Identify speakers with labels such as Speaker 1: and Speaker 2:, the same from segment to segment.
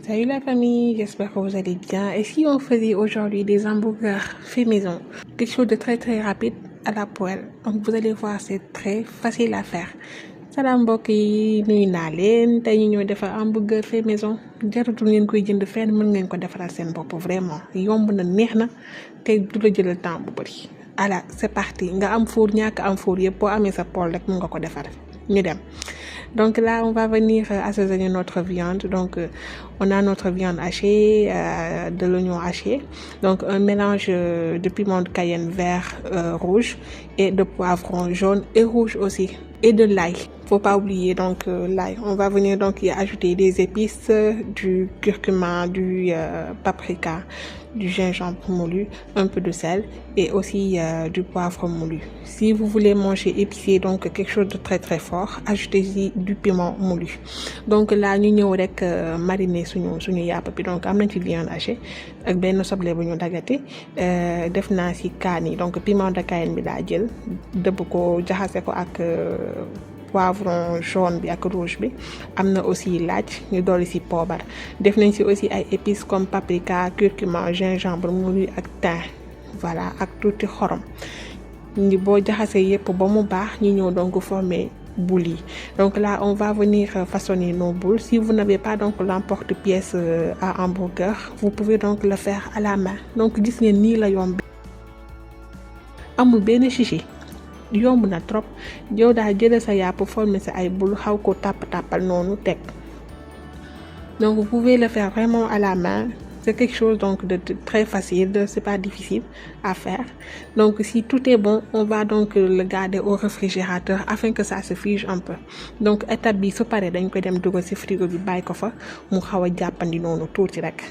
Speaker 1: Salut la famille, j'espère que vous allez bien. Et si on faisait aujourd'hui des hamburgers faits maison, quelque chose de très très rapide à la poêle. Donc vous allez voir, c'est très facile à faire. Salaam mbokk yi nuyu naa leen tey ñu ñëw defar hamburger fait maison jaratul ngeen koy jënd fenn mën ngeen ko defaral seen bopp vraiment yomb na neex na te du la jëlal temps bu bari. Voilà, c'est parti nga am four ñàkk am four yëpp boo amee sa poêle rek mën nga ko defar ñu dem. Donc là, on va venir assaisonner notre viande. Donc, on a notre viande hachée, de l'oignon haché. Donc, un mélange de piment de Cayenne vert, rouge et de poivron jaune et rouge aussi. Et de l'ail. Faut pas oublier donc l'ail. On va venir donc y ajouter des épices, du curcuma, du paprika, du gingembre moulu, un peu de sel et aussi du poivre moulu. Si vous voulez manger épicé, donc quelque chose de très très fort, ajoutez-y du piment moulu. Donc là ñu ñëw rek mariner suñu yàpp bi. Donc am nañ ci viande hachée ak benn soble bu ñu dagati def naa ci kaani donc piment de Cayenne bi laa jël dëbb ko jaxase ko ak poivron jaune bi ak rouge bi am na aussi laaj ñu dolli ci poobar def nañ ci aussi ay épices comme paprika, curcuma, gingembre moulu ak thym voilà ak tuuti xorom ñi boo jaxasee yépp ba mu baax ñu ñëw donc former boules yi. Donc là on va venir façonner nos boules. Si vous n'avez pas donc l'emporte-pièce à hamburger, vous pouvez donc le faire à la main. Donc gis ngeen nii la yomb amul benn chichi yomb na trop yow daa jël sa yàpp former sa ay boules xaw ko tàppal noonu teg. Donc vous pouvez le faire vraiment à la main. C'est quelque chose donc de très facile, c'est pas difficile à faire. Donc si tout est bon, on va donc le garder au réfrigérateur afin que ça se fige un peu. Donc étape bi su paree dañ koy dem dugal ci frigo bi bàyyi ko fa mu xaw a jàppandi noonu tuuti rek.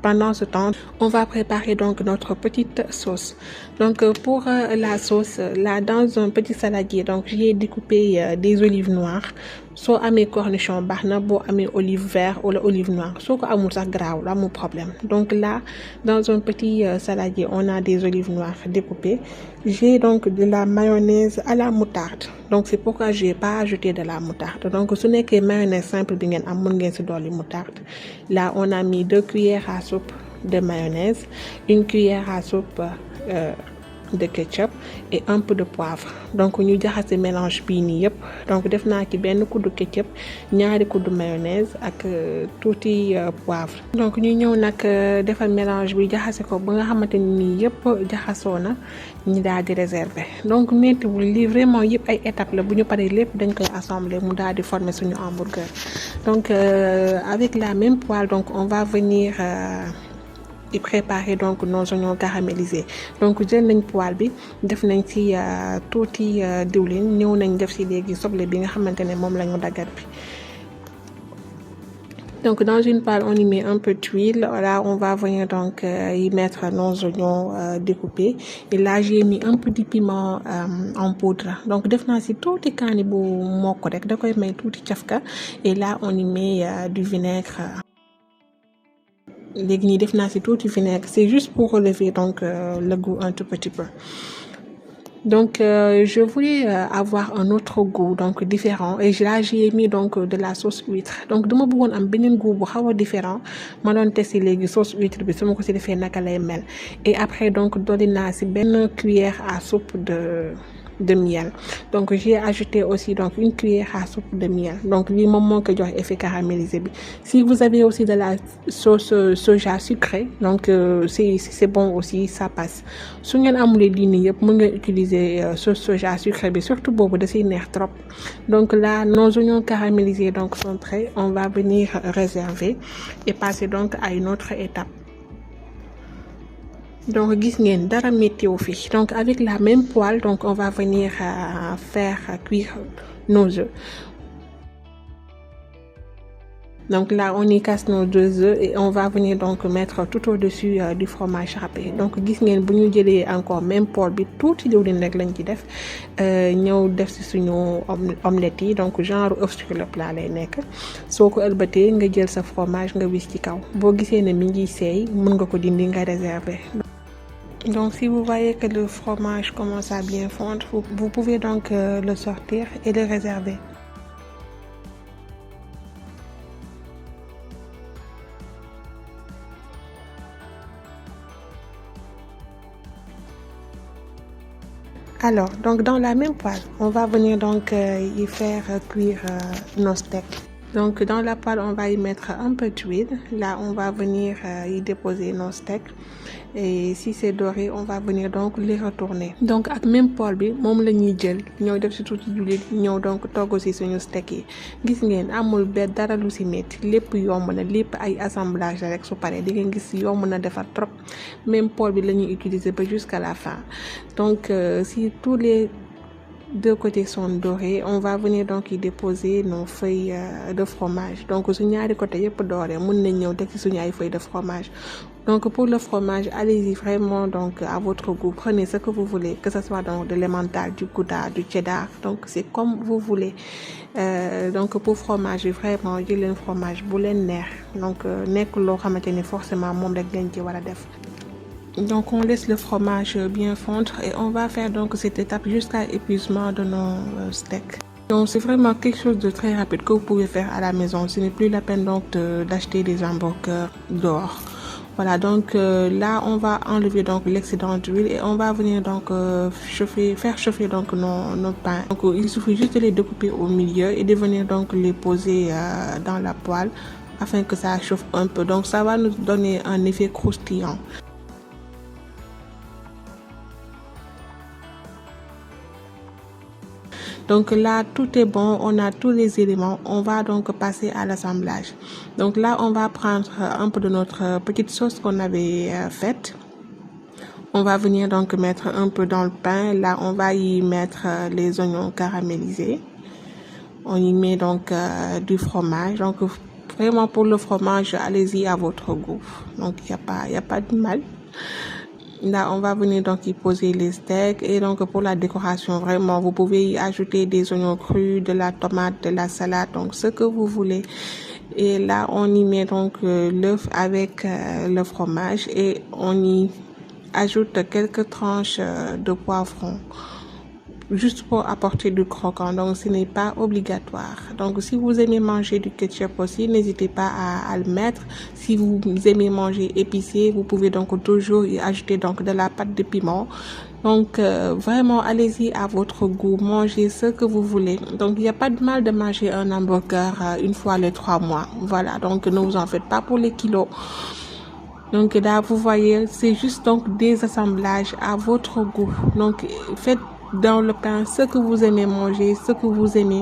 Speaker 1: Pendant ce temps, on va préparer donc notre petite sauce. Donc pour la sauce, là dans un petit saladier, donc j'ai découpé des olives noires. Soo amee cornichon baax na boo amee olive vert wala olive noire soo ko amul sax garaawul amul problème. Donc là dans un petit saladier on a des olives noires découpées. J'ai donc de la mayonnaise à la moutarde. Donc c'est pourquoi j'ai pas ajouté de la moutarde. Donc su nekkee mayonnaise simple bi ngeen am mën ngeen ci dolli moutarde. Là on a mis 2 cuillères à soupe de mayonnaise, 1 cuillère à soupe de ketchup et un peu de poivre. Donc ñu jaxase mélange bii nii yëpp. Donc def naa ci benn kuddu ketchup, ñaari kuddu mayonnaise ak tuuti poivre. Donc ñu ñëw nag defal mélange bi jaxase ko ba nga xamante ni yëpp jaxasoo na ñu daal di réserver. Donc méttiwul lii vraiment yëpp ay étapes la bu ñu paree lépp dañ koy assembler mu daal di former suñu hamburger. Donc avec la même poêle donc on va venir et préparer donc nos oignons caramélisés. Donc jël nañ poêle bi def nañ ci tuuti diwlin ñëw nañ def ci léegi soble bi nga xamante ne moom la ñu daggat bi. Donc dans une poêle on y met un peu d'huile. Là on va venir donc y mettre nos oignons découpés. Et là j'ai mis un peu de piment en poudre. Donc def naa ci tuuti kaani bu mokk rek da koy may tuuti cafka. Et là on y met du vinaigre. Léegi nii def naa ci tuuti vinaigre, c'est juste pour relever donc le goût un tout petit peu. Donc je voulais avoir un autre goût donc différent et là j'ai mis donc de la sauce huître. Donc dama bëggoon am beneen goût bu xaw a différent ma doon tester léegi sauce huître bi su ma ko ci defee naka lay mel. Et après donc dolli naa ci benn cuillère à soupe de miel. Donc j'ai ajouté aussi donc 1 cuillère à soupe de miel. Donc lii moom moo ko jox effet caramélisé bi. Si vous avez aussi de la sauce soja sucrée donc c'est bon aussi ça passe. Su ngeen amulee lii nii yëpp mën nga utiliser sauce soja sucrée bi surtout boobu da ciy neex trop. Donc là nos oignons caramélisés donc sont prêts. On va venir réserver et passer donc à une autre étape. Donc gis ngeen dara météo fi. Donc avec la même poêle donc on va venir faire cuire nos œufs. Donc là on y casse nos 2 œufs et on va venir donc mettre tout au-dessus du fromage râpé. Donc gis ngeen bu ñu jëlee encore même poêle bi tuuti diwlin rek lañ ci def ñëw def ci suñu omelette yi donc genre œuf sur le plat lay nekk. Soo ko ëlbatee nga jël sa fromage nga wis ci kaw. Boo gisee ne mi ngi seey mën nga ko dindi nga réserver. Donc si vous voyez que le fromage commence à bien fondre, vous pouvez donc le sortir et le réserver. Alors, donc dans la même poêle, on va venir donc y faire cuire nos steaks. Donc dans la poêle, on va y mettre un peu d'huile. Là, on va venir y déposer nos steaks. Et si c'est doré, on va venir donc les retourner. Donc ak même poêle bi moom la ñuy jël ñëw def ci tuuti diwlin ñëw donc togg ci suñu steak yi. Gis ngeen amul benn dara lu ci metti lépp yomb na lépp ay assemblage la rek su paree di ngeen gis yomb na defar trop même poêle bi la ñuy utiliser ba jusqu'à la fin. Donc si tous les deux côtés sont dorés, on va venir donc y déposer nos feuilles de fromage. Donc su ñaari côté yëpp doré mën nañ ñëw teg ci suñu ay feuilles de fromage. Donc pour le fromage, allez-y vraiment donc à votre goût. Prenez ce que vous voulez, que ce soit donc de l'emmental, du gouda, du cheddar. Donc c'est comme vous voulez. Donc pour fromage, vraiment jël leen fromage bu leen neex. Donc nekk loo xamante ni forcément moom rek lañ ci war a def. Donc on laisse le fromage bien fondre et on va faire donc cette étape jusqu'à épuisement de nos steaks. Donc c'est vraiment quelque chose de très rapide que vous pouvez faire à la maison. Ce n'est plus la peine donc d'acheter des hamburgers dehors. Voilà, donc là on va enlever donc l'excédent d'huile et on va venir donc faire chauffer donc nos pains. Donc il suffit juste de les découper au milieu et de venir donc les poser dans la poêle afin que ça chauffe un peu. Donc ça va nous donner un effet croustillant. Donc là, tout est bon, on a tous les éléments. On va donc passer à l'assemblage. Donc là, on va prendre un peu de notre petite sauce qu'on avait faite. On va venir donc mettre un peu dans le pain. Là, on va y mettre les oignons caramélisés. On y met donc du fromage. Donc vraiment pour le fromage, allez-y à votre goût. Donc il y a pas de mal. Là, on va venir donc y poser les steaks et donc pour la décoration, vraiment, vous pouvez y ajouter des oignons crus, de la tomate, de la salade, donc ce que vous voulez. Et là, on y met donc l'œuf avec le fromage et on y ajoute quelques tranches de poivron. Juste pour apporter du croquant, donc ce n'est pas obligatoire. Donc si vous aimez manger du ketchup aussi, n'hésitez pas à le mettre. Si vous aimez manger épicé, vous pouvez donc toujours y ajouter donc de la pâte de piment. Donc vraiment allez-y à votre goût, mangez ce que vous voulez. Donc il n'y a pas de mal de manger un hamburger une fois les 3 mois. Voilà, donc ne vous en faites pas pour les kilos. Donc là vous voyez, c'est juste donc des assemblages à votre goût. Donc faites dans le pain ce que vous aimez manger, ce que vous aimez.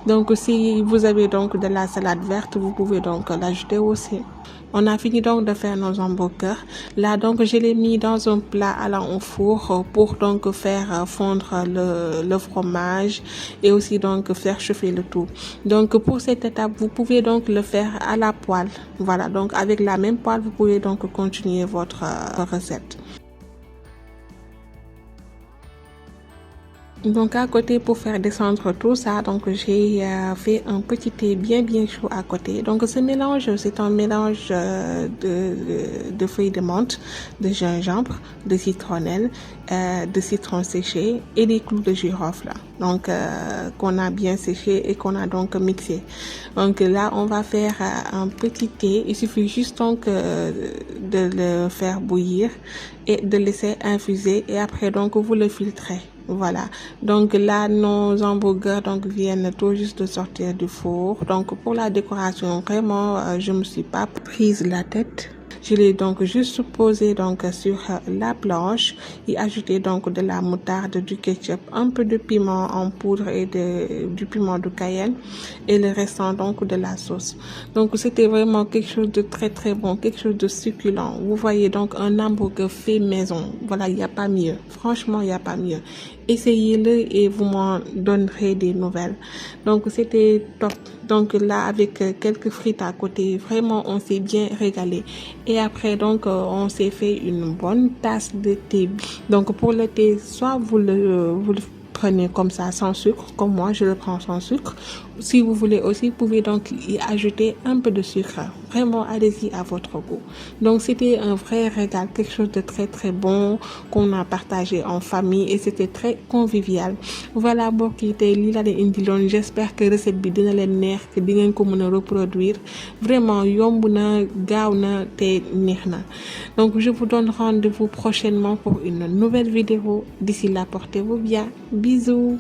Speaker 1: Donc si vous avez donc de la salade verte, vous pouvez donc l'ajouter aussi. On a fini donc de faire nos hamburgers. Là donc je l'ai mis dans un plat allant au four pour donc faire fondre le fromage et aussi donc faire chauffer le tout. Donc pour cette étape, vous pouvez donc le faire à la poêle. Voilà, donc avec la même poêle, vous pouvez donc continuer votre recette. Donc à côté pour faire descendre tout ça, donc j'ai fait un petit thé bien chaud à côté. Donc ce mélange, c'est un mélange de feuilles de menthe, de gingembre, de citronnelle, de citron séché et des clous de girofle. Donc qu'on a bien séché et qu'on a donc mixé. Donc là on va faire un petit thé. Il suffit juste donc de le faire bouillir et de laisser infuser et après donc vous le filtrez. Voilà, donc là nos hamburgers donc viennent tout juste de sortir du four. Donc pour la décoration, vraiment je me suis pas prise la tête. Je l'ai donc juste posé donc sur la planche et ajouté donc de la moutarde, du ketchup, un peu de piment en poudre et du piment de Cayenne et le restant donc de la sauce. Donc c'était vraiment quelque chose de très bon, quelque chose de succulent. Vous voyez donc un hamburger fait maison. Voilà, il n'y a pas mieux. Franchement, il n'y a pas mieux. Essayez-le et vous m'en donnerez des nouvelles. Donc c'était top. Donc là avec quelques frites à côté, vraiment on s'est bien régalé. Et après donc on s'est fait une bonne tasse de thé. Donc pour le thé, soit vous le prenez comme ça sans sucre, comme moi je le prends sans sucre. Si vous voulez aussi, vous pouvez donc y ajouter un peu de sucre. vraiment allez-y à votre goût. Donc c'était un vrai régal, quelque chose de très très bon qu'on a partagé en famille et c'était très convivial. Voilà mbokk yi tey lii la leen indiloon, j'espère que recette bi dina leen neex, que di ngeen ko mën a reproduire. Vraiment yomb na, gaaw na te neex na. Donc je vous donne rendez-vous prochainement pour une nouvelle vidéo. D'ici là, portez-vous bien. Bisous.